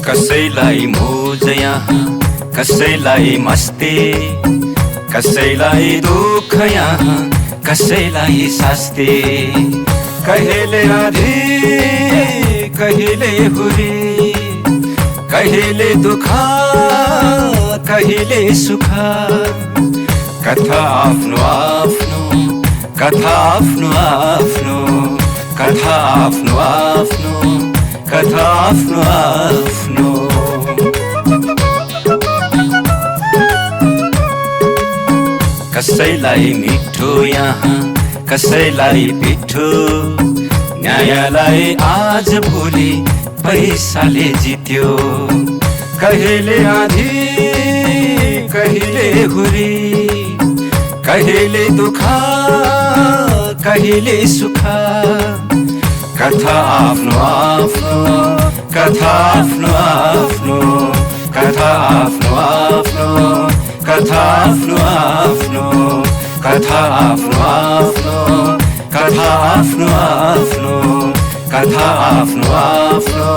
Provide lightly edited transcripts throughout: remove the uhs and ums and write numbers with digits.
कसैलाई मोज यहाँ कसैलाई मस्ती कसैलाई दुःख यहाँ कसैलाई शास्ति कहिले आधी कहिले हुरी कहिले दुःख कहिले सुख कथा आफ्नो आफ्नो कथा आफ्नो आफ्नो कथा आफ्नो आफ्नो कथा आफ्नो आफ्नो कसैलाई मिठो यहाँ कसैलाई पिठो न्यायलाई आज भोलि पैसाले जित्यो कहिले आधी कहिले हुरी कहिले दुःख कहिले सुख कथा आफ्नो आफ्नो कथा आफ्नो आफ्नो कथा आफ्नो आफ्नो कथा आफ्नो आफ्नो कथा आफ्नो आफ्नो कथा आफ्नो आफ्नो कथा आफ्नो आफ्नो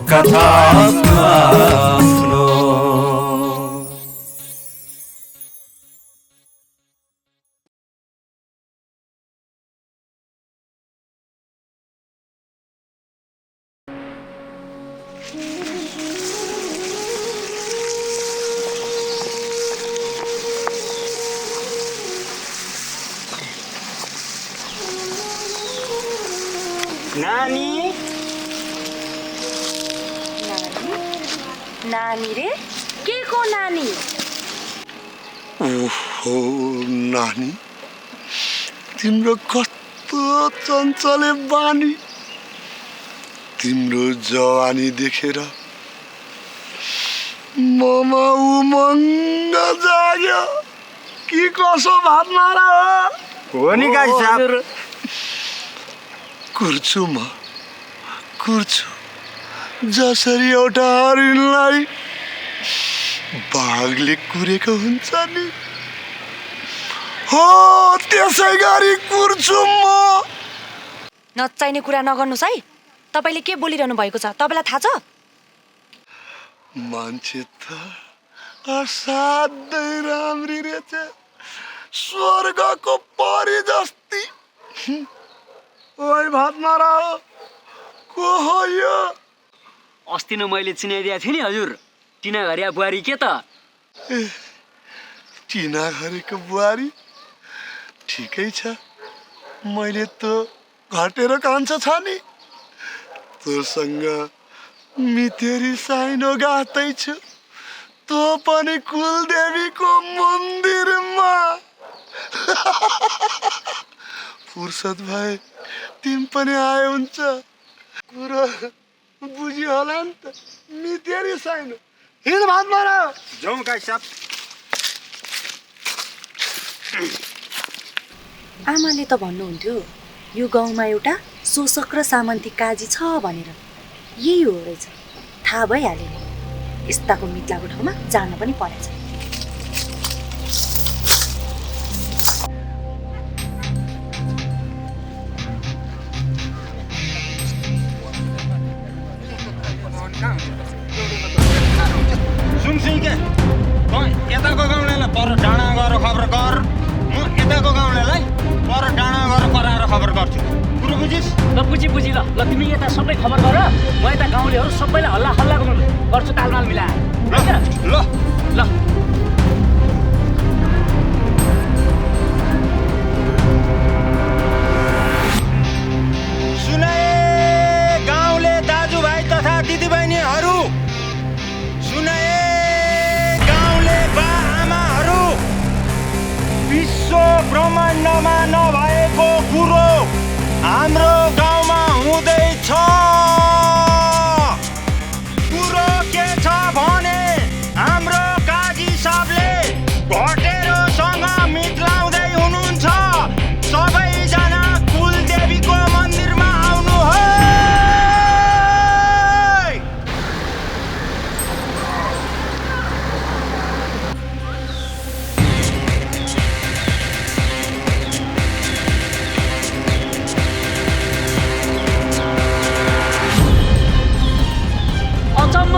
कथा आफ्नो आफ्नो नानी नानी रे के को नानी ओहो नानी तिम्रो कस्तो चञ्चले बानी तिम्रो जवानी देखेर ममा उमङ्ग जाग्यो के कसो भात मारा हो नि गाई साहब कुर्छु म कुर्छु जसरी एउटा हरिणलाई बाघले कुरेको हुन्छ नि हो त्यसै गरी कुर्छु म नचाहिने कुरा नगर्नुस् है तपाईले के बोलिरहनु भएको छ तपाईलाई थाहा छ मान्छे त असाध्यै राम्री रहेछ स्वर्गको परी जस्ती ओइ भात मारा को हो यो अस्ति नै मैले चिनाइदिएको थिएँ नि हजुर टिना घरिया बुहारी के त टिना घरेको बुहारी ठिकै छ मैले त घटेर कान्छ छ नि तँसँग मितेरी साइनो गाँदैछु तँ पनि कुलदेवीको मन्दिरमा फुर्सद भए तिमी पनि आए हुन्छ कुरो बुझियो होला नि त मितेरी साइनो हिँड भात मारा जाउँ गाई साहब आमाले त भन्नुहुन्थ्यो यो गाउँमा एउटा शोषक र सामन्ती काजी छ भनेर यही हो रहेछ थाहा भइहाल्यो नि यस्ताको मितलाको ठाउँमा जान पनि परेछ सुनसिङ के यताको गाउँलेलाई पर डाँडा गएर खबर गर म यताको गाउँलेलाई पर डाँडा गएर कराएर खबर गर्छु कुरो बुझिस् ल बुझी ल तिमी यता सबै खबर गर म यता गाउँलेहरू सबैलाई हल्ला हल्ला गर्छु तालमाल मिलाएर ल ल सुनाए गाउँले दाजुभाइ तथा दिदीबहिनीहरू सुनाए गाउँले बा आमाहरू विश्व ब्रह्माण्डमा नभएको कुरो हाम्रो गाउँमा हुँदैछ कुरो के छ भने हाम्रो काजी साहबले घटेरोसँग मितलाउँदै हुनुहुन्छ सबैजना कुलदेवीको मन्दिरमा आउनु हो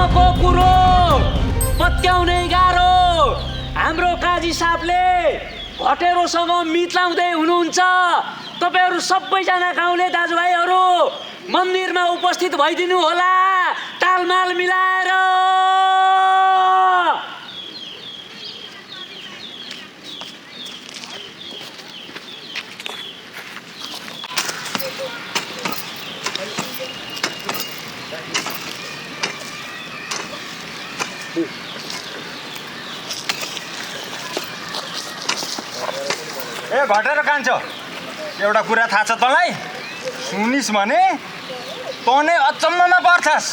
अबको कुरो पत्याउनै गाह्रो। हाम्रो काजी साहबले घटेरोसँग मित लाउँदै हुनुहुन्छ। तपाईहरू सबैजना गाउँले दाजुभाइहरू मन्दिरमा उपस्थित भइदिनु होला तालमाल मिलाएर। ए घटेर कान्छो, एउटा कुरा थाहा छ तँलाई? सुनिस् भने तँ नै अचम्ममा पर्छस्।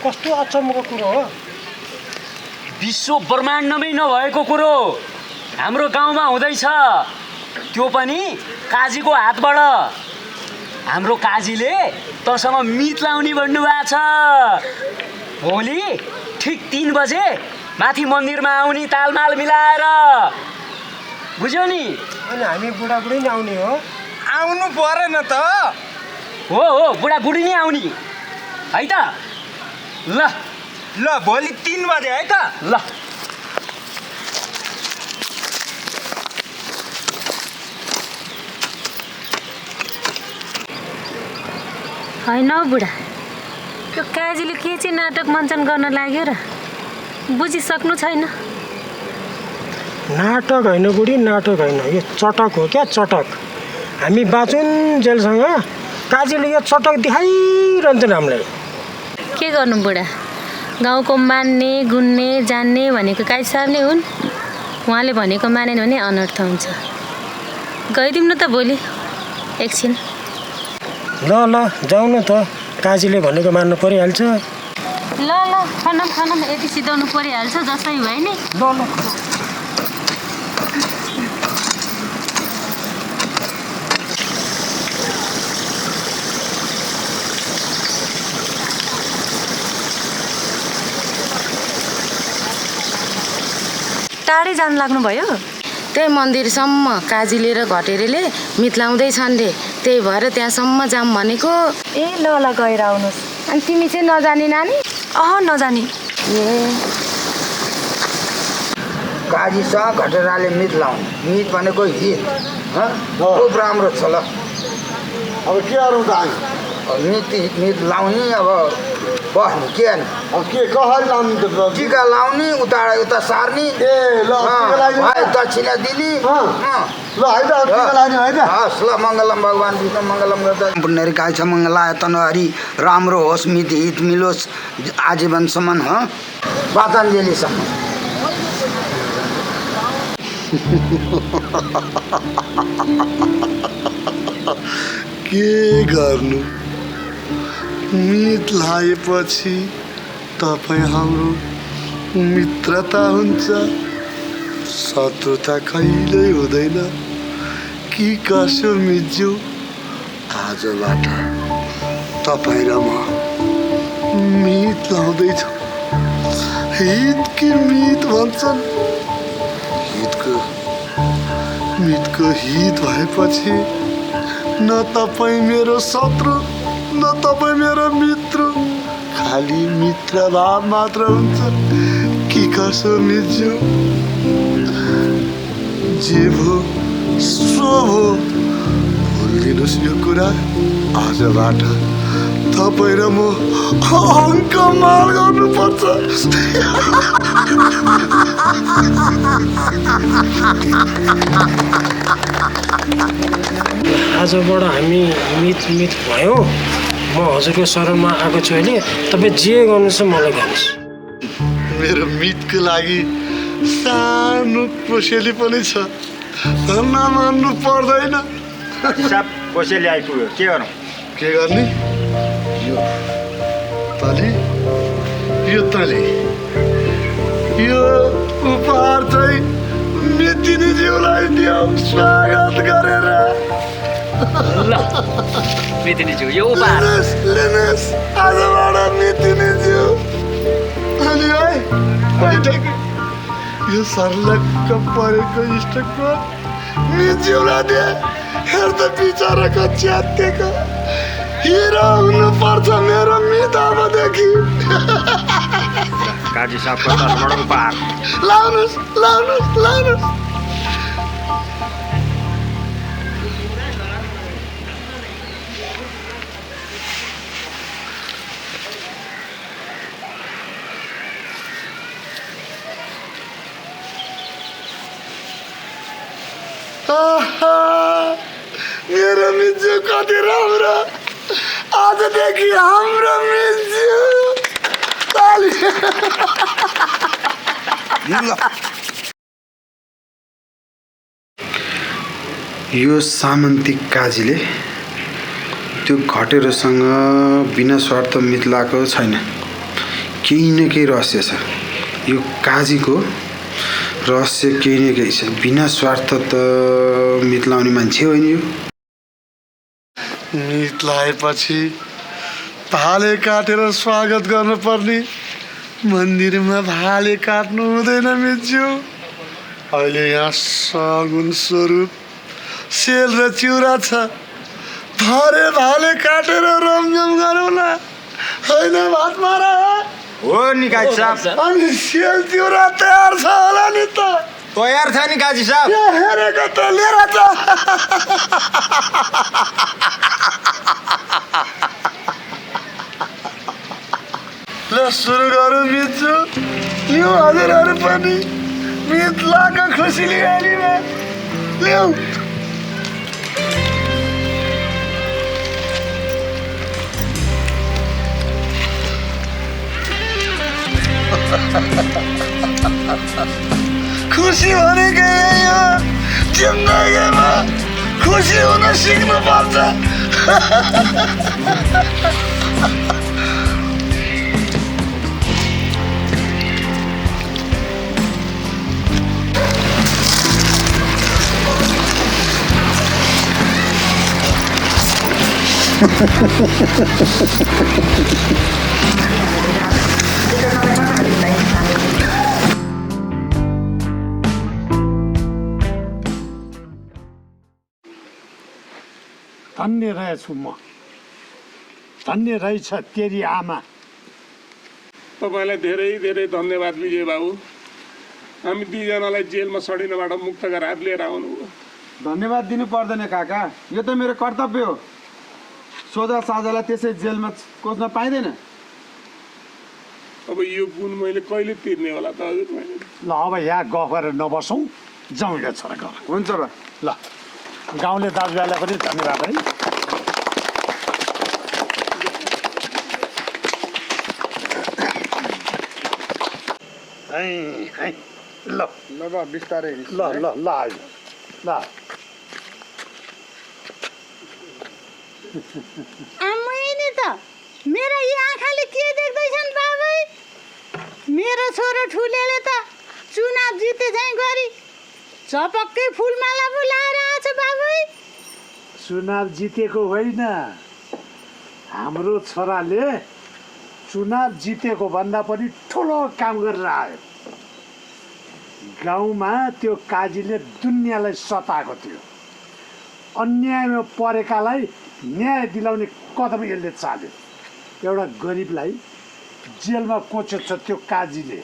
कस्तो अचम्मको कुरो हो? विश्व ब्रह्माण्डमै नभएको कुरो हाम्रो गाउँमा हुँदैछ, त्यो पनि काजीको हातबाट। हाम्रो काजीले तँसँग मित लाउने भन्नुभएको छ। भोलि ठिक 3 बजे माथि मन्दिरमा आउने तालमाल मिलाएर, बुझ्यौ नि? अनि हामी बुढाबुढी नै आउने हो? आउनु परेन त? हो बुढाबुढी नै आउने है त। ल भोलि 3 बजे है त? ल होइन हौ बुढा, त्यो काजीले के चाहिँ नाटक मञ्चन गर्न लाग्यो र बुझिसक्नु छैन? नाटक होइन बुढी, नाटक होइन, यो चटक हो क्या, चटक। हामी बाँचुन्जेलसँग काजीले यो चटक देखाइरहन्छन् हामीलाई। के गर्नु बुढा, गाउँको मान्ने गुन्ने जान्ने भनेको काजी साहब नै हुन्। उहाँले भनेको मानेन भने अनर्थ हुन्छ। गइदिउँ न त भोलि एकछिन। ल जाउँ न त, काजीले भनेको मान्नु परिहाल्छ। ल खनम यति सिधाउनु परिहाल्छ जसै भए नि। ल टाढै जान लाग्नुभयो? त्यही मन्दिरसम्म काजीले र घटेरीले मित लाउँदैछन् रे, त्यही भएर त्यहाँसम्म जाऊँ भनेको। ए ल गएर आउनुहोस्। अनि तिमी चाहिँ नजानी नानी? नजानी। ए काजीसँग घटेराले मित लाउने, मित भनेको हित खुब राम्रो छ। ल अब के गरौँ त हामी? मित लाउने, अब बस्ने के नि? अब के कसरी लाउने त? टिका लाउने, उता सार्ने, दक्षिणा दिने। ल है त, टिका लाउने है त। हस् ल, मङ्गलम भगवान् विष्णु मङ्गलम गर्दा पुण्यरी काय छ मङ्गलाय तनहरी, राम्रो होस्, मित हित मिलोस् आजीवनसम्म। पतञ्जलीसम्म। के गर्नु, मित लाएपछि तपाईँ हाम्रो मित्रता हुन्छ, शत्रुता कहिल्यै हुँदैन। कि कसो मिज्यू, आजबाट तपाईँ र म मित लाउँदैछौँ। हित कि मित भन्छन्, मितको हित भएपछि न तपाईँ मेरो शत्रु न तपाईँ मेरो मित्र, खाली मित्र भाव मात्र हुन्छ। कि कसो मिज्यू, जे भो सो भो, भुलिदिनुहोस् यो कुरा। आजबाट तपाईँ र म अङ्क मार गर्नुपर्छ। आजबाट हामी मित भयौँ। म हजुरको शरणमा आएको छु अहिले, तपाईँ जे गर्नुहोस् मलाई गर्नुहोस्। मेरो मितको लागि सानो कोसेली पनि छ, नमान्नु पर्दैन। सब कोसेली आइपुग्यो, के गरौँ? के गर्ने? यो तली यो उपहार चाहिँ मितिनीज्यूलाई दियो स्वागत गरेर। ल मितिनीज्यू, यो उपहार लिनुहोस् आजबाट मितिनीज्यू। अनि है यो सर्लक्क परेको इष्टकोट मिज्यूलाई दिए। हेर्द बिचराको च्यातिएको हिरो हुनुपर्छ मेरो मित अबदेखि। काजी साहबको तर्फबाट उपहार। लाउनुहोस् लाउनुहोस् लाउनुहोस्। मेरो मिज्जू कति राम्रो, आजदेखि हाम्रो मिज्जू। यो सामन्ती काजीले त्यो घटेरोसँग बिना स्वार्थ मितलाको छैन, केही न केही रहस्य छ। यो काजीको रहस्य केही न केही छ। बिना स्वार्थ त मितलाउने मान्छे होइन यो। मितलाएपछि भाले काटेर स्वागत गर्नुपर्ने, मन्दिरमा भाले काट्नु हुँदैन मिज्यू। अहिले यहाँ सगुन स्वरूप सेल र चिउरा छ, भरे भाले काटेर रमझम गरौँला, होइन भात मारा हो नि काजी साहब। अनि सेल चिउरा तयार छ होला नि त? तयार छ नि काजी साहब। हेरेको त लिएर त। ल सुरु गरौँ मिज्जू। लिऊ हजुरहरू पनि मितलाको खुसी लिएमा लिऊ। खुसी भनेको यही हो, जिन्दगीमा खुसी हुन सिक्नुपर्छ। धन्य रहेछु म, धन्य रहेछ तेरी आमा। तपाईँलाई धेरै धेरै धन्यवाद विजय बाबु। हामी दुईजनालाई जेलमा सडिनबाट मुक्त गराएर लिएर आउनुभयो। धन्यवाद दिनु पर्दैन काका, यो त मेरो कर्तव्य हो। सोझा साझालाई त्यसै जेलमा कोच्न पाइँदैन। अब यो गुण मैले कहिले तिर्ने होला त हजुर? मैले ल अब यहाँ गफ गरेर नबसौँ, जाउँ यो छोरा घर। हुन्छ बा। ल गाउँले दाजुभाइलाई पनि धन्यवाद है। ल ल बा बिस्तारै। ल ल ल आयो ल। आम्मै त मेरो यी आँखाले के देख्दैछन् बाबै? मेरो छोरो ठुलेले त चुनाव जिते चाहिँ गरी चपक्कै फुलमाला बोलाएर आछ बाबै। चुनाव जितेको होइन, हाम्रो छोराले चुनाव जितेको भन्दा पनि ठुलो काम गरेर आयो। गाउँमा त्यो काजीले दुनियाँलाई सताएको थियो, अन्यायमा परेकालाई न्याय दिलाउने कदम यसले चाल्यो। एउटा गरिबलाई जेलमा कोचेको छ त्यो काजीले,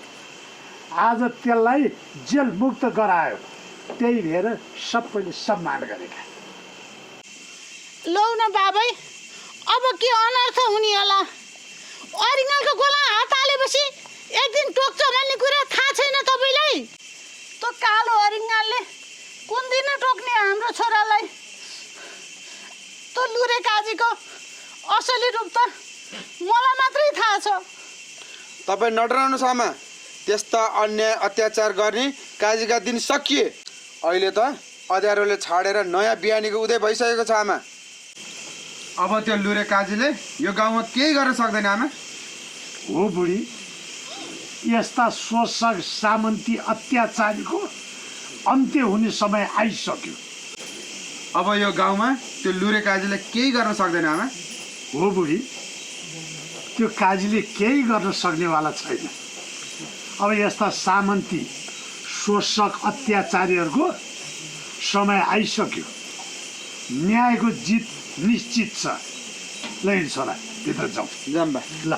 आज त्यसलाई जेल मुक्त गरायो। त्यही भएर सबैले सम्मान गरेका। लौ न बाबै, अब के अनर्थ हुने होला? अरिङ्गलको गोला हात हालेपछि एक दिन टोक्छ भन्ने कुरा थाहा छैन तपाईँलाई? त्यो कालो अरिङ्गलले कुन दिन टोक्ने हाम्रो छोरालाई? त्यो लुरे काजीको असली रूप त मलाई मात्रै थाहा छ। तपाईँ नडराउनुहोस् आमा, त्यस्ता अन्याय अत्याचार गर्ने काजीका दिन सकिए। अहिले त अँध्यारोले छाडेर नयाँ बिहानीको उदय भइसकेको छ आमा। अब त्यो लुरे काजीले यो गाउँमा केही गर्न सक्दैन आमा। हो बुढी, यस्ता शोषक सामन्ती अत्याचारीको अन्त्य हुने समय आइसक्यो। अब यो गाउँमा त्यो लुरे काजीले केही गर्न सक्दैन आमा। हो बुढी, त्यो काजीले केही गर्न सक्नेवाला छैन। अब यस्ता सामन्ती शोषक अत्याचारीहरूको समय आइसक्यो। न्यायको जित निश्चित छ। ल छोरा भित्र जाउँ। जाऊँ बा। ल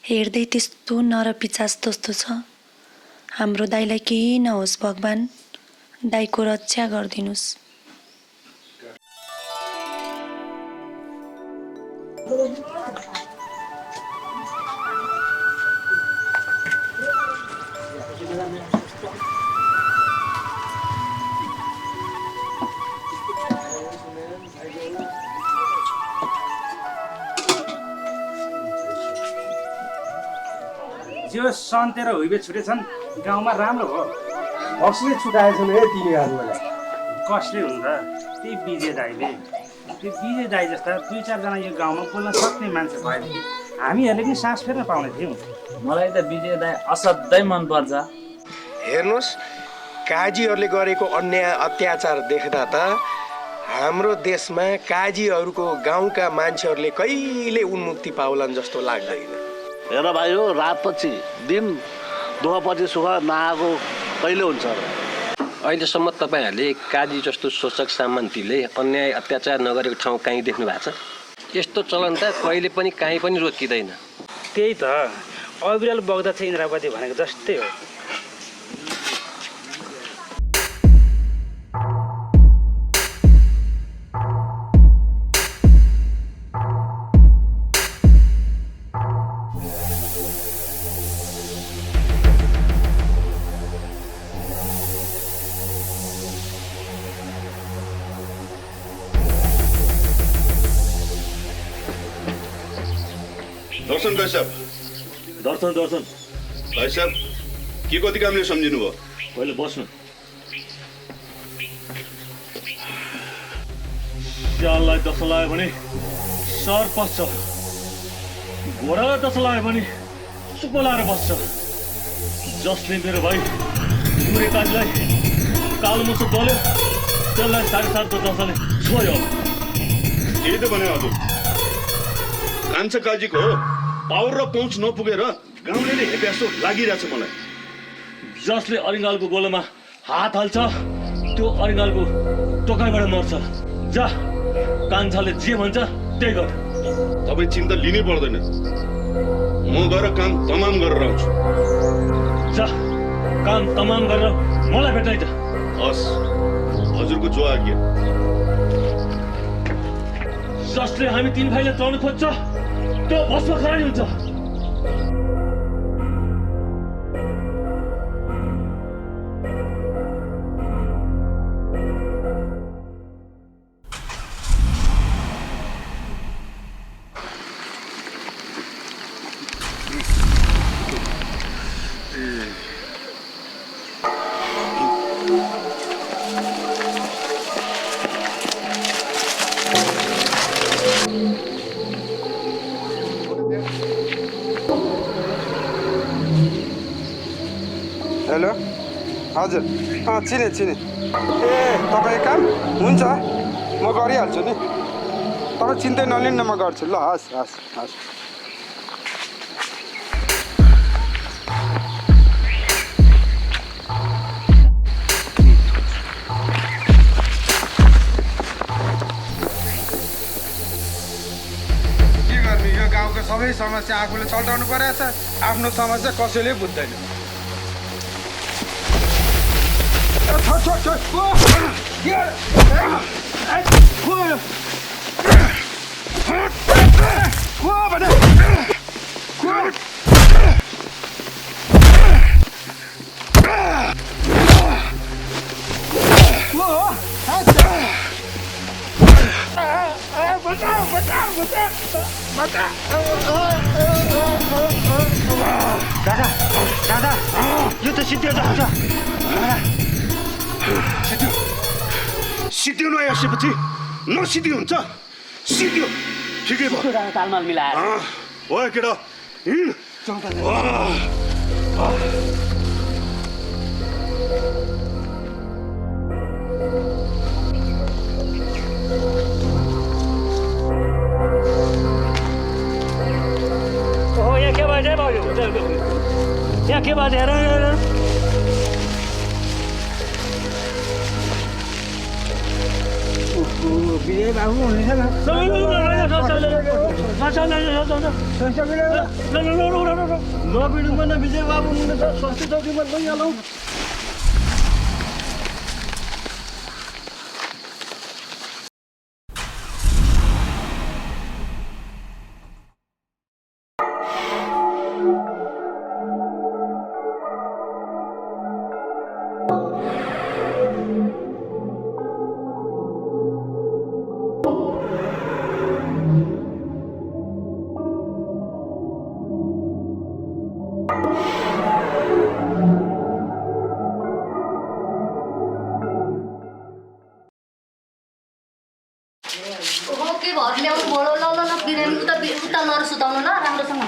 हेर्दै त्यस्तो नरपिचास जस्तो छ। हाम्रो दाइलाई केही नहोस् भगवान्, दाइको रक्षा गरिदिनुस्। जो सन्ते र हुइबे छुटेछन् गाउँमा राम्रो हो। असले छुटाएछन् है तिनीहरूलाई। कसले हुन्छ? त्यही विजय दाइले। त्यो विजय दाइ जस्ता 2-4 जना यो गाउँमा बोल्न सक्ने मान्छे भएदेखि हामीहरूले पनि सास फेर्न पाउने थियौँ। मलाई त विजय दाइ असाध्यै मनपर्छ। हेर्नुहोस्, काजीहरूले गरेको अन्याय अत्याचार देख्दा त हाम्रो देशमा काजीहरूको गाउँका मान्छेहरूले कहिले उन्मुक्ति पाउलान् जस्तो लाग्दैन। हेर भाइ हो, रातपछि दिन दुःखपछि सुख नआएको कहिले हुन्छ र? अहिलेसम्म तपाईँहरूले काजी जस्तो शोषक सामन्तीले अन्याय अत्याचार नगरेको ठाउँ कहीँ देख्नु भएको छ? यस्तो चलन त कहिले पनि कहीँ पनि रोकिँदैन। त्यही त अविरल बग्दछ इन्द्रावती भनेको जस्तै हो। दर्शन भाइ साहब। दर्शन भाइ साहब के कति कामले सम्झिनु भयो? पहिले बस्नु। स्याललाई दस लाग्यो भने सर पस्छ, घोडालाई दस लाग्यो भने सुपो लाएर बस्छ। जसले मेरो भाइ बुढे काजीलाई कालो मुसो दल्यो त्यसलाई 7.5 दशले छोयो। त्यही त भने हजुर, कान्छा काजीको पावर र पहुँच नपुगेर गाउँले हेप्यासो लागिरहेछ मलाई। जसले अरिङ्गालको गोलोमा हात हाल्छ त्यो अरिङ्गालको टोकाइबाट मर्छ। जा, कान्छाले जे भन्छ त्यही गर। तपाईँ चिन्ता लिनै पर्दैन, म गएर काम तमाम गरेर आउँछु। जा, काम तमाम गरेर मलाई भेटाइ त। हस्, हजुरको जो आज्ञा। जसले हामी 3 भाइले तर्नु खोज्छ त्यो भस्म खरानी हुन्छ। हेलो, हजुर, चिने ए तपाईँ काम हुन्छ, म गरिहाल्छु नि। तपाईँ चिन्तै नलिनु न, म गर्छु ल। हस् हस् हस्। के गर्ने, यो गाउँको सबै समस्या आफूले छल्टाउनु परेको छ। आफ्नो समस्या कसैले बुझ्दैन। दादा, यो त सिद्धियो जान्छ। सिद्धियो नआएपछि नसिद्धि हुन्छ। सिद्धियो, ठिकै भयो। तालमाल मिलाएर हो केटा, हिँड। यहाँ के बाजे भयो? यहाँ के बाजे? हेर विजय बाबु हुनेछ न नबिडुमा विजय बाबु हुनुहुन्छ स्वास्थ्य चौकीमा लैहालौँ के भर ल्याउनु भयो ल ल ल बिरामी उता लगेर सुताउनु ल राम्रोसँग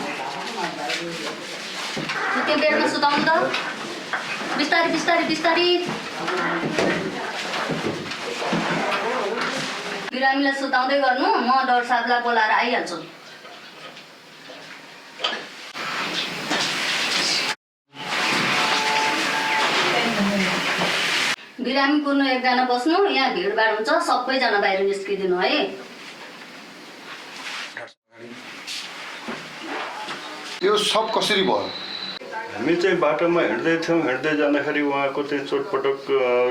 त्यो बेडमा सुताउनु त बिस्तारी बिस्तारी बिस्तारी बिरामीलाई सुताउँदै गर्नु म डाक्टर साहबलाई बोलाएर आइहाल्छु बिरामी कुर्नु एकजना बस्नु यहाँ भिडभाड हुन्छ सबैजना बाहिर निस्किदिनु है यो सब कसरी भयो हामी चाहिँ बाटोमा हिँड्दै थियौँ हिँड्दै जाँदाखेरि उहाँको चाहिँ चोटपटक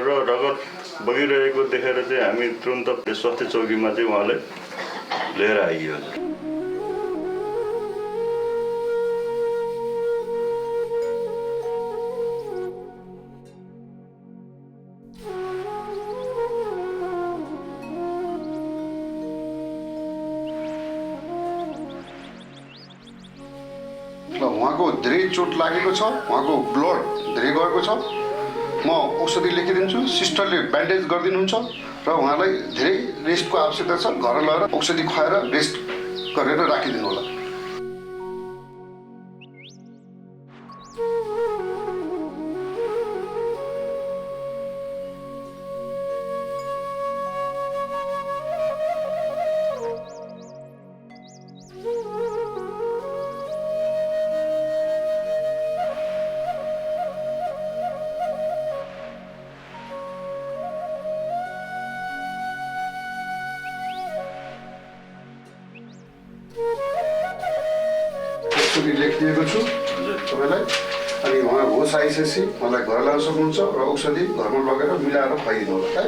र रगत बगिरहेको देखेर चाहिँ हामी तुरन्त स्वास्थ्य चौकीमा चाहिँ उहाँलाई लिएर आइयो उहाँको धेरै चोट लागेको छ उहाँको ब्लड धेरै गएको छ म औषधि लेखिदिन्छु सिस्टरले ब्यान्डेज गरिदिनुहुन्छ र उहाँलाई धेरै रेस्टको आवश्यकता छ घर लगेर औषधि खुवाएर रेस्ट गरेर राखिदिनु होला लेखिदिएको छु तपाईँलाई अनि उहाँ होस आइसकेपछि मलाई घर ल्याउन सक्नुहुन्छ र औषधि घरमा लगेर मिलाएर खुवाइदिनु होला है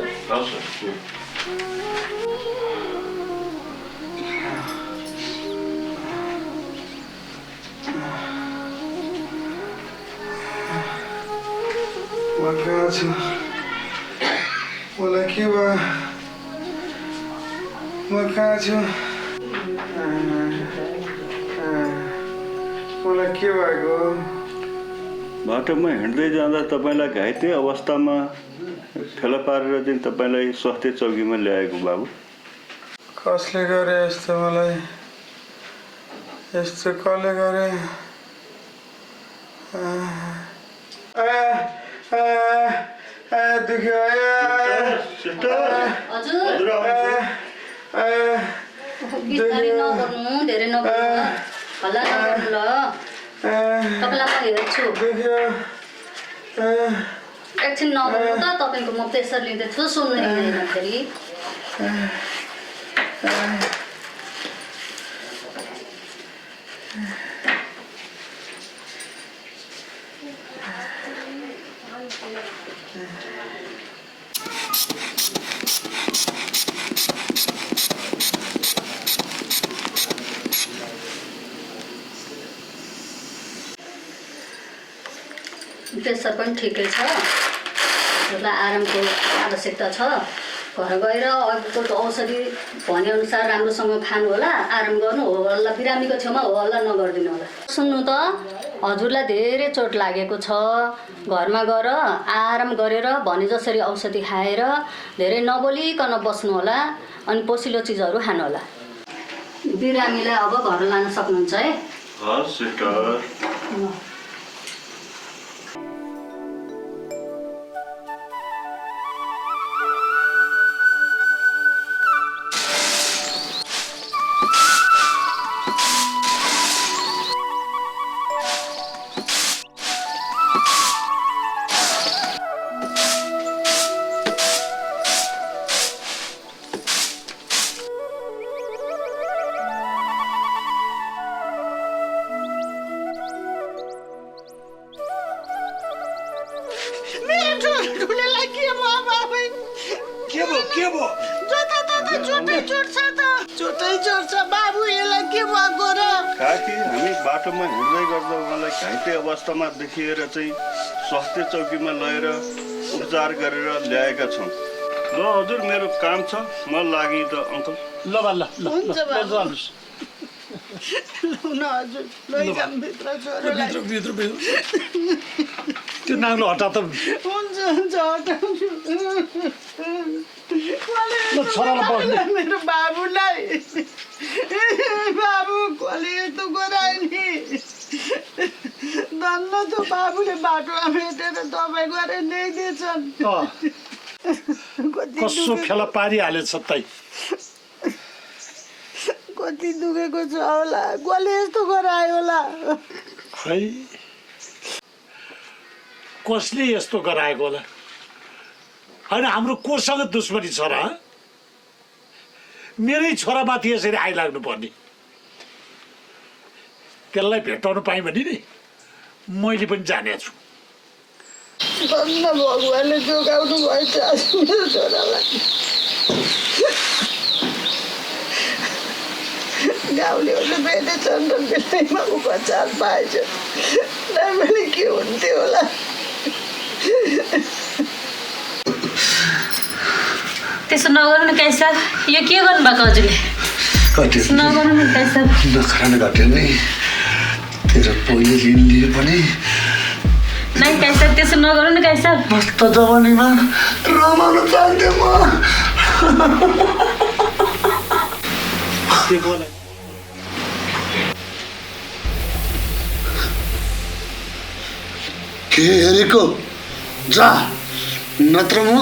म कहाँ छु मलाई के भयो म कहाँ छु मलाई के भएको बाटोमा हिँड्दै जाँदा तपाईँलाई घाइते अवस्थामा फेला पारेर चाहिँ तपाईँलाई स्वास्थ्य चौकीमा ल्याएको बाबु कसले गरे यस्तो मलाई यस्तो कसले गरे दुख्यो बिस्तारै नगर्नु धेरै नगर्नु हल्ला नगर्नु ल तपाईँलाई म हेर्छु एकछिन नगर्नु त तपाईँको म प्रेसर लिँदैछु सुन्नु हुँदैन फेरि प्रेसर पनि ठिकै छ त्यसलाई आरामको आवश्यकता छ घर गएर अघिको औषधि भनेअनुसार राम्रोसँग खानु होला आराम गर्नु हो हल्ला बिरामीको छेउमा हो हल्ला नगरिदिनु होला सुन्नु त हजुरलाई धेरै चोट लागेको छ घरमा गएर आराम गरेर भने जसरी औषधि खाएर धेरै नबोलिकन बस्नु होला अनि पोसिलो चिजहरू खानु होला बिरामीलाई अब घर लान सक्नुहुन्छ है हस् सिस्टर जोता त चोटै चोट्छ त चोटै चोट्छ बाबु यसलाई के भएको र काकी हामी बाटोमा हिँड्दै गर्दा उहाँलाई घाइते अवस्थामा देखिएर चाहिँ स्वास्थ्य चौकीमा लगेर उपचार गरेर ल्याएका छौँ। ल हजुर मेरो काम छ म लागि त अङ्कल। ल ल ल हुन्छ बाबु ल हजुर लैजाम भित्र छोरालाई भित्र त्यो नाङ्लो हटा त हुन्छ हटाउँछु छोरालाई मेरो बाबुलाई बाबु कसले यस्तो गरायो नि धन्न त्यो बाबुले बाटोमा भेटेर दबाई गरेर ल्याइदिएछन् कसो फेला पारिहालेछ तै कति दुखेको छ होला कसले यस्तो गरायो होला खै कसले यस्तो गराएको होला होइन हाम्रो कोसँग दुश्मनी छ र मेरै छोरामाथि यसरी आइलाग्नु पर्ने त्यसलाई भेटाउनु पाएँ भने नि मैले पनि जानेछु धन्न भगवान्ले जोगाउनु भएछ मेरो छोरालाई गाउँलेहरूले भेटेछन् र बेलैमा उपचार पाएछ नभए के हुन्थ्यो होला त्यसो नगर्नु न काई साहब यो के गर्नुभएको हजुरले नगर्नु न काई साहब नखरा घट्यो नि तेरो पहिले ऋण लिए पनि नाइ काई साहब त्यसो नगर्नु न काई साहब मस्त जवानीमा रमाउन चाहन्थे म के हेरेको जा नत्र म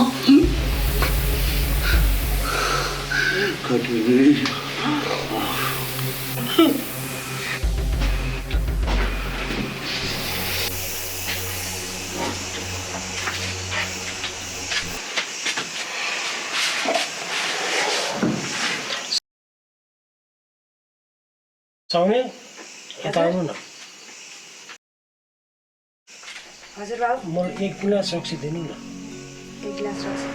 साउने यता आउनु न हजुर बाबु मलाई एक गिलास रक्सी दिनु न एक गिलास रक्सी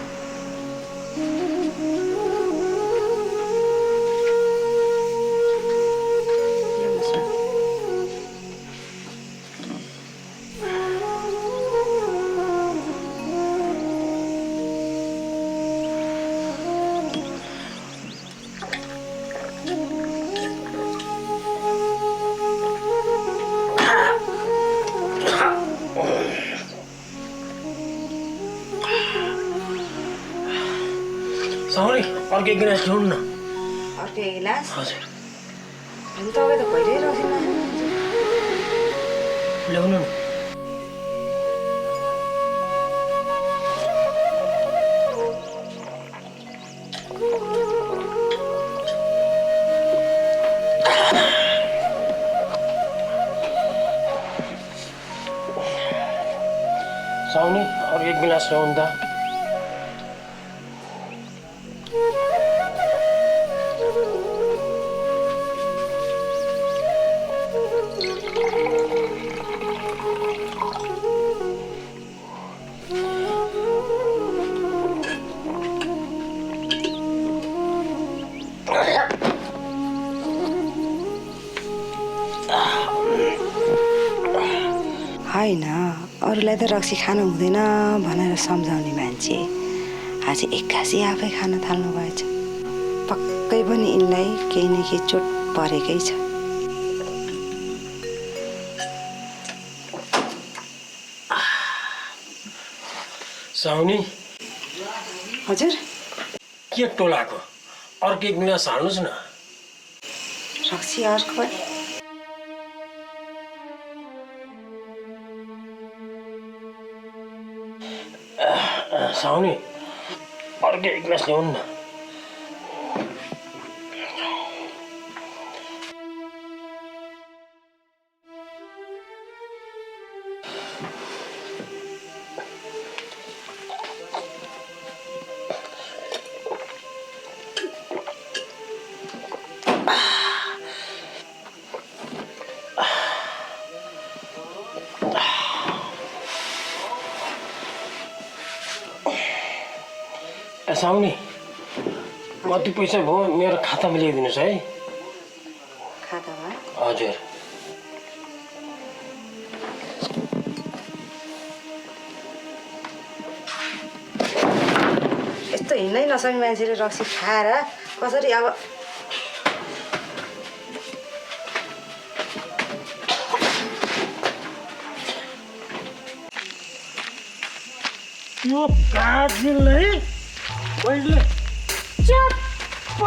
साउने अर्को एक गिलास ल्याउनु न अर्को एक गिलास हजुर तपाईँ त कहिल्यै रक्सी ल्याउनु न साउने अर्को एक गिलास ल्याउनु त होइन अरूलाई त रक्सी खानु हुँदैन भनेर सम्झाउने मान्छे आज एक्कासी आफै खान थाल्नु भएछ पक्कै पनि यिनलाई केही न केही चोट परेकै छ साउने हजुर के टोलाको अर्को एक गिलास हाल्नुहोस् न रक्सी अर्को पनि साउने अर्को एक गिलास ल्याउनु न साउने कति पैसा भयो मेरो खातामा ल्याइदिनुहोस् है। खातामा? हजुर। यस्तो हिँड्नै नसक्ने मान्छेले रक्सी खाएर कसरी अब त्यो काजीलाई मैले चप्प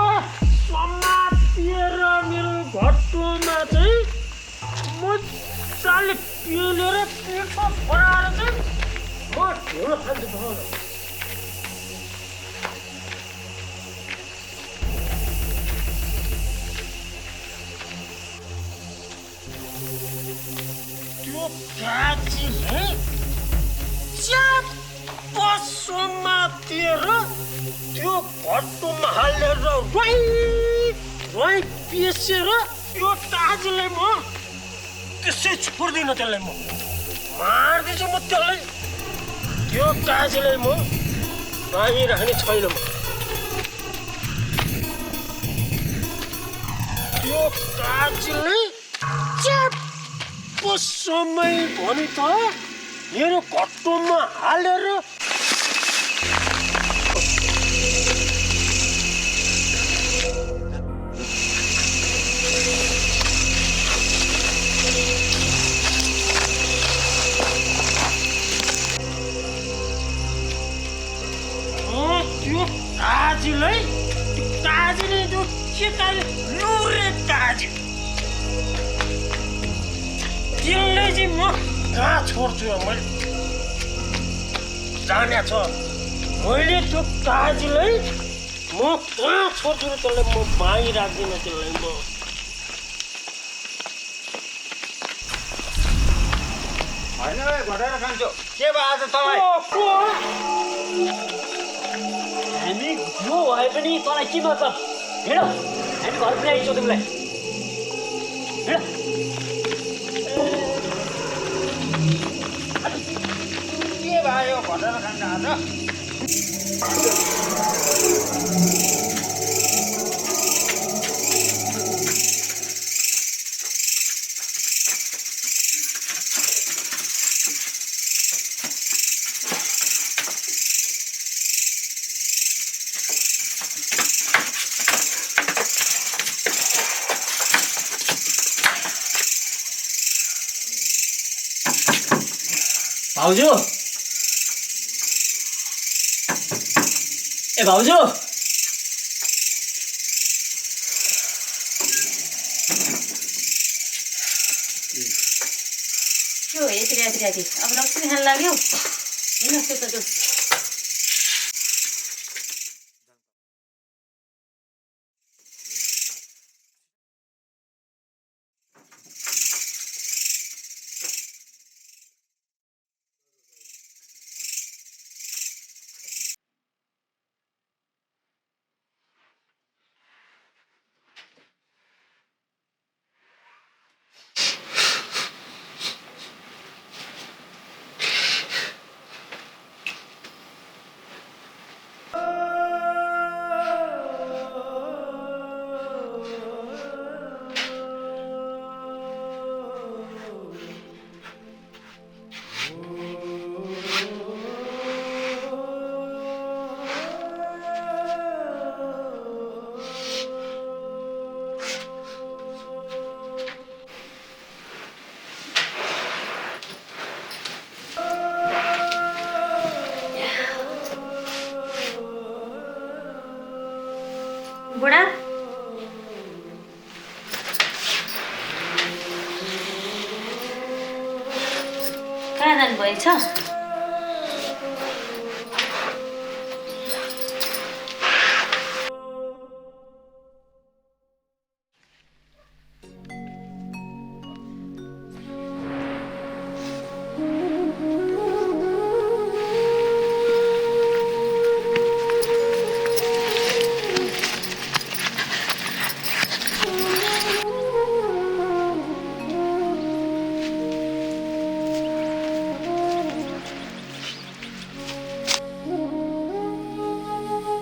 समातेर मेरो घट्टोमा चाहिँ मजाले पेलेर पेटमा भराएर चाहिँ म हिँड्न थाल्छु। त्यो काजीले चप्प समातेर त्यो घट्टोमा हालेर रोइ पिसेर त्यो काजीलाई म त्यसै छोड्दिनँ। त्यसलाई म मार्दैछु। म त्यसलाई त्यो काजीलाई म बाँधिराख्ने छैन। म त्यो काजीलाई च्याप्प समय भने त मेरो घट्टोमा हालेर त्यो काजीले त्यो केटाले लुरे काजी त्यसलाई चाहिँ म कहाँ छोड्छु। मैले जाने छ मैले त्यो काजीलाई म कहाँ छोड्छु र त्यसलाई म बाँधि राख्दिनँ। त्यसलाई म होइन घटाएर खान्छु। के भयो आज तपाईँ? हामी जो भए पनि तँलाई के मतलब? हिँड, हामी घर पुऱ्याइन्छौँ तिमीलाई। हिँड। के भयो घटाएर खान्छ आज? भाउजू ए भाउजू के हो यति राति अब रक्सी खान लाग्यो? हिँड्नुहोस् त्यो त बुढा कहाँ जानुभएछ?